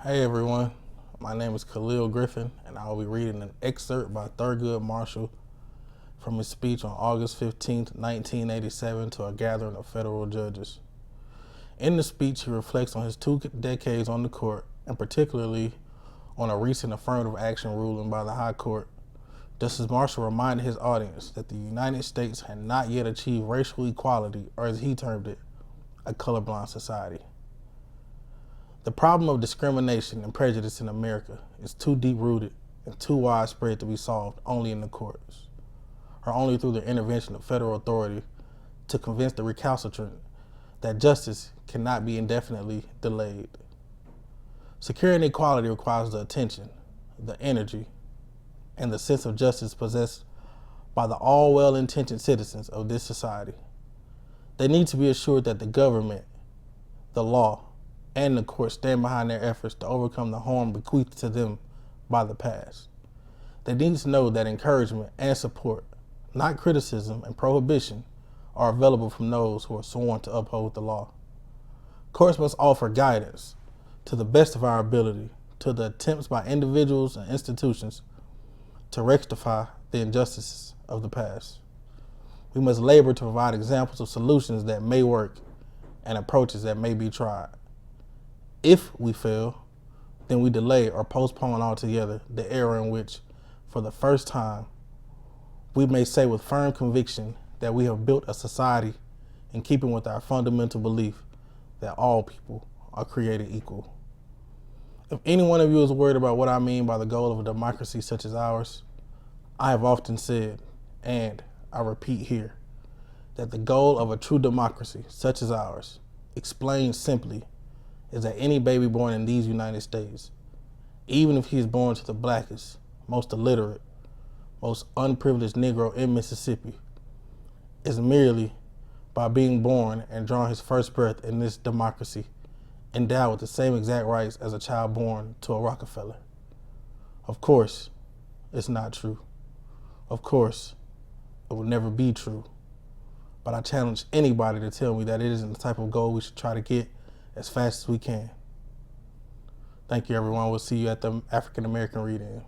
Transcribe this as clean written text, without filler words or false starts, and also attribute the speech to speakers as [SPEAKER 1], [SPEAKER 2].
[SPEAKER 1] Hey everyone, my name is Kahlil Griffin, and I will be reading an excerpt by Thurgood Marshall from his speech on August 15th, 1987 to a gathering of federal judges. In the speech, he reflects on his 2 decades on the court, and particularly on a recent affirmative action ruling by the High Court. Justice Marshall reminded his audience that the United States had not yet achieved racial equality, or as he termed it, a colorblind society. The problem of discrimination and prejudice in America is too deep-rooted and too widespread to be solved only in the courts, or only through the intervention of federal authority to convince the recalcitrant that justice cannot be indefinitely delayed. Securing equality requires the attention, the energy, and the sense of justice possessed by the all well-intentioned citizens of this society. They need to be assured that the government, the law, and the court stand behind their efforts to overcome the harm bequeathed to them by the past. They need to know that encouragement and support, not criticism and prohibition, are available from those who are sworn to uphold the law. Courts must offer guidance to the best of our ability to the attempts by individuals and institutions to rectify the injustices of the past. We must labor to provide examples of solutions that may work and approaches that may be tried. If we fail, then we delay or postpone altogether the era in which, for the first time, we may say with firm conviction that we have built a society in keeping with our fundamental belief that all people are created equal. If any one of you is worried about what I mean by the goal of a democracy such as ours, I have often said, and I repeat here, that the goal of a true democracy such as ours, explained simply, is that any baby born in these United States, even if he is born to the blackest, most illiterate, most unprivileged Negro in Mississippi, is merely by being born and drawing his first breath in this democracy, endowed with the same exact rights as a child born to a Rockefeller. Of course, it's not true. Of course, it will never be true. But I challenge anybody to tell me that it isn't the type of goal we should try to get as fast as we can. Thank you, everyone. We'll see you at the African American read-in.